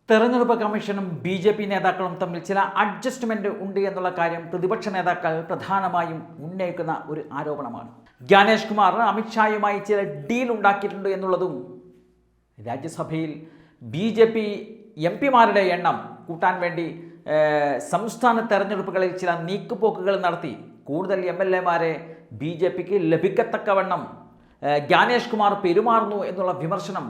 തെരഞ്ഞെടുപ്പ് കമ്മീഷനും BJP നേതാക്കളും തമ്മിൽ ചില അഡ്ജസ്റ്റ്മെന്റ് ഉണ്ട് എന്നുള്ള കാര്യം പ്രതിപക്ഷ നേതാക്കൾ പ്രധാനമായും ഉന്നയിക്കുന്ന ഒരു ആരോപണമാണ്. ജ്ഞാനേഷ് കുമാർ അമിത്ഷായുമായി ചില ഡീൽ ഉണ്ടാക്കിയിട്ടുണ്ട് എന്നുള്ളതും രാജ്യസഭയിൽ BJP MP-മാരുടെ എണ്ണം കൂട്ടാൻ വേണ്ടി സംസ്ഥാന തെരഞ്ഞെടുപ്പുകളിൽ ചില നീക്കുപോക്കുകൾ നടത്തി കൂടുതൽ MLA-മാരെ BJPക്ക് ലഭിക്കത്തക്കവണ്ണം ജ്ഞാനേഷ് കുമാർ പെരുമാറുന്നു എന്നുള്ള വിമർശനം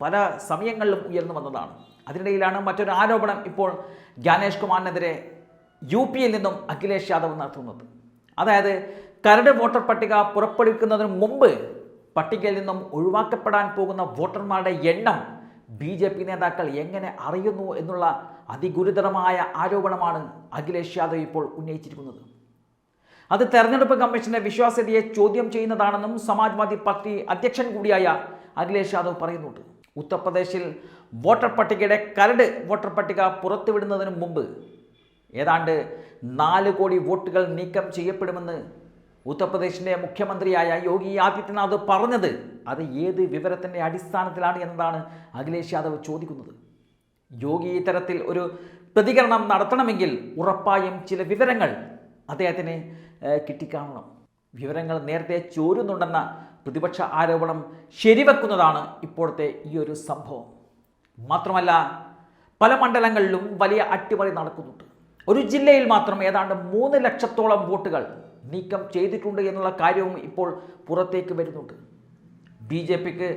പല സമയങ്ങളിലും ഉയർന്നു വന്നതാണ്. അതിനിടയിലാണ് മറ്റൊരു ആരോപണം ഇപ്പോൾ ജ്ഞാനേഷ് കുമാറിനെതിരെ UP-യിൽ നിന്നും അഖിലേഷ് യാദവ് നടത്തുന്നത്. അതായത് കരട് വോട്ടർ പട്ടിക പുറപ്പെടുവിക്കുന്നതിന് മുമ്പ് പട്ടികയിൽ നിന്നും ഒഴിവാക്കപ്പെടാൻ പോകുന്ന വോട്ടർമാരുടെ എണ്ണം BJP നേതാക്കൾ എങ്ങനെ അറിയുന്നു എന്നുള്ള അതിഗുരുതരമായ ആരോപണമാണ് അഖിലേഷ് യാദവ് ഇപ്പോൾ ഉന്നയിച്ചിരിക്കുന്നത്. അത് തെരഞ്ഞെടുപ്പ് കമ്മീഷന്റെ വിശ്വാസ്യതയെ ചോദ്യം ചെയ്യുന്നതാണെന്നും സമാജ്വാദി പാർട്ടി അധ്യക്ഷൻ കൂടിയായ അഖിലേഷ് യാദവ് പറയുന്നുണ്ട്. ഉത്തർപ്രദേശിൽ വോട്ടർ പട്ടികയുടെ കരട് വോട്ടർ പട്ടിക പുറത്തുവിടുന്നതിന് മുമ്പ് ഏതാണ്ട് 4 കോടി വോട്ടുകൾ നീക്കം ചെയ്യപ്പെടുമെന്ന് ഉത്തർപ്രദേശിൻ്റെ മുഖ്യമന്ത്രിയായ യോഗി ആദിത്യനാഥ് പറഞ്ഞത് അത് ഏത് വിവരത്തിൻ്റെ അടിസ്ഥാനത്തിലാണ് എന്നതാണ് അഖിലേഷ് യാദവ് ചോദിക്കുന്നത്. യോഗി ഇത്തരത്തിൽ ഒരു പ്രതികരണം നടത്തണമെങ്കിൽ ഉറപ്പായും ചില വിവരങ്ങൾ അദ്ദേഹത്തിന് കിട്ടിക്കാണണം. വിവരങ്ങൾ നേരത്തെ ചോരുന്നുണ്ടെന്ന പ്രതിപക്ഷ ആരോപണം ശരിവെക്കുന്നതാണ് ഇപ്പോഴത്തെ ഈ ഒരു സംഭവം. മാത്രമല്ല പല മണ്ഡലങ്ങളിലും വലിയ അട്ടിമറി നടക്കുന്നുണ്ട്. ഒരു ജില്ലയിൽ മാത്രം ഏതാണ്ട് 3 ലക്ഷത്തോളം വോട്ടുകൾ നീക്കം ചെയ്തിട്ടുണ്ട് എന്നുള്ള കാര്യവും ഇപ്പോൾ പുറത്തേക്ക് വരുന്നുണ്ട്. BJPക്ക്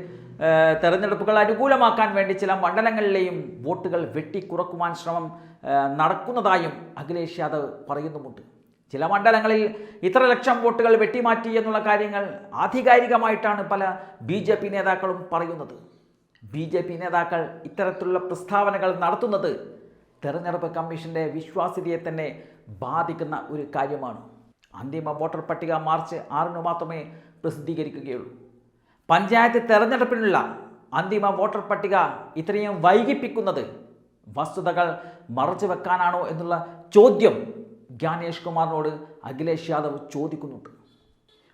തെരഞ്ഞെടുപ്പുകൾ അനുകൂലമാക്കാൻ വേണ്ടി ചില മണ്ഡലങ്ങളിലെയും വോട്ടുകൾ വെട്ടിക്കുറക്കുവാൻ ശ്രമം നടക്കുന്നതായും അഖിലേഷ് യാദവ് പറയുന്നുമുണ്ട്. ചില മണ്ഡലങ്ങളിൽ ഇത്ര ലക്ഷം വോട്ടുകൾ വെട്ടിമാറ്റി എന്നുള്ള കാര്യങ്ങൾ ആധികാരികമായിട്ടാണ് പല BJP നേതാക്കളും പറയുന്നത്. BJP നേതാക്കൾ ഇത്തരത്തിലുള്ള പ്രസ്താവനകൾ നടത്തുന്നത് തെരഞ്ഞെടുപ്പ് കമ്മീഷന്റെ വിശ്വാസ്യതയെ തന്നെ ബാധിക്കുന്ന ഒരു കാര്യമാണ്. അന്തിമ വോട്ടർ പട്ടിക മാർച്ച് 6 മാത്രമേ പ്രസിദ്ധീകരിക്കുകയുള്ളൂ. പഞ്ചായത്ത് തെരഞ്ഞെടുപ്പിനുള്ള അന്തിമ വോട്ടർ പട്ടിക ഇത്രയും വൈകിപ്പിക്കുന്നത് വസ്തുതകൾ മറച്ചു വെക്കാനാണോ എന്നുള്ള ചോദ്യം ജ്ഞാനേഷ് കുമാറിനോട് അഖിലേഷ് യാദവ് ചോദിക്കുന്നുണ്ട്.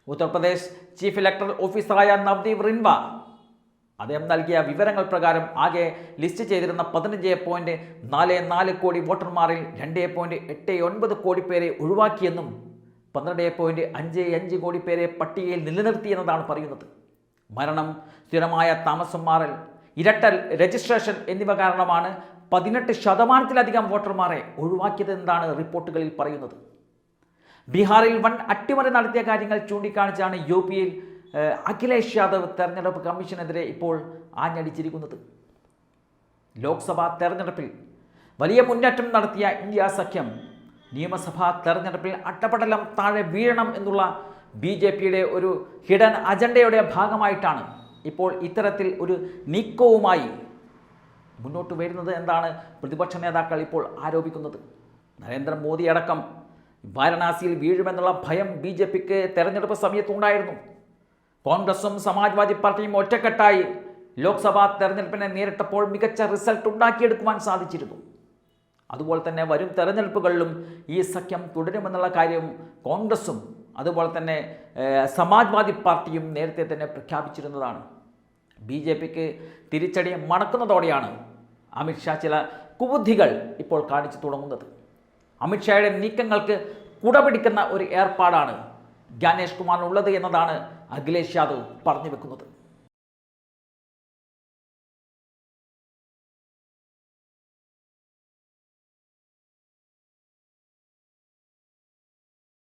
ഉത്തർപ്രദേശ് ചീഫ് ഇലക്ടറൽ ഓഫീസറായ നവദീപ് റിൻവ അദ്ദേഹം നൽകിയ വിവരങ്ങൾ പ്രകാരം ആകെ ലിസ്റ്റ് ചെയ്തിരുന്ന 15.44 കോടി വോട്ടർമാരിൽ 2.89 കോടി പേരെ ഒഴിവാക്കിയെന്നും 12.55 കോടി പേരെ പട്ടികയിൽ നിലനിർത്തിയെന്നതാണ് പറയുന്നത്. മരണം, സ്ഥിരമായ താമസം മാറൽ, ഇരട്ട രജിസ്ട്രേഷൻ എന്നിവ കാരണമാണ് 18% വോട്ടർമാരെ ഒഴിവാക്കിയതെന്നാണ് റിപ്പോർട്ടുകളിൽ പറയുന്നത്. ബീഹാറിൽ വൻ അട്ടിമറി നടത്തിയ കാര്യങ്ങൾ ചൂണ്ടിക്കാണിച്ചാണ് UP-യിൽ അഖിലേഷ് യാദവ് തെരഞ്ഞെടുപ്പ് കമ്മീഷനെതിരെ ഇപ്പോൾ ആഞ്ഞടിച്ചിരിക്കുന്നത്. ലോക്സഭാ തെരഞ്ഞെടുപ്പിൽ വലിയ മുന്നേറ്റം നടത്തിയ ഇന്ത്യ സഖ്യം നിയമസഭാ തെരഞ്ഞെടുപ്പിൽ അട്ടപടലം താഴെ വീഴണം എന്നുള്ള BJPയുടെ ഒരു ഹിഡൻ അജണ്ടയുടെ ഭാഗമായിട്ടാണ് ഇപ്പോൾ ഇത്തരത്തിൽ ഒരു നീക്കവുമായി മുന്നോട്ട് വരുന്നത് എന്നാണ് പ്രതിപക്ഷ നേതാക്കൾ ഇപ്പോൾ ആരോപിക്കുന്നത്. നരേന്ദ്രമോദി അടക്കം വാരണാസിയിൽ വീഴുമെന്നുള്ള ഭയം BJPക്ക് തെരഞ്ഞെടുപ്പ് സമയത്തുണ്ടായിരുന്നു. കോൺഗ്രസും സമാജ്വാദി പാർട്ടിയും ഒറ്റക്കെട്ടായി ലോക്സഭാ തെരഞ്ഞെടുപ്പിനെ നേരിട്ടപ്പോൾ മികച്ച റിസൾട്ട് ഉണ്ടാക്കിയെടുക്കുവാൻ സാധിച്ചിരുന്നു. അതുപോലെ തന്നെ വരും തെരഞ്ഞെടുപ്പുകളിലും ഈ സഖ്യം തുടരുമെന്നുള്ള കാര്യം കോൺഗ്രസും അതുപോലെ തന്നെ സമാജ്വാദി പാർട്ടിയും നേരത്തെ തന്നെ പ്രഖ്യാപിച്ചിരുന്നതാണ്. BJPക്ക് തിരിച്ചടി മണക്കുന്നതോടെയാണ് അമിത്ഷാ ചില കുബുദ്ധികൾ ഇപ്പോൾ കാണിച്ചു തുടങ്ങുന്നത്. അമിത്ഷായുടെ നീക്കങ്ങൾക്ക് കുടപിടിക്കുന്ന ഒരു ഏർപ്പാടാണ് ജ്ഞാനേഷ് കുമാറിനുള്ളത് എന്നതാണ് അഖിലേഷ് യാദവ് പറഞ്ഞു വെക്കുന്നത്.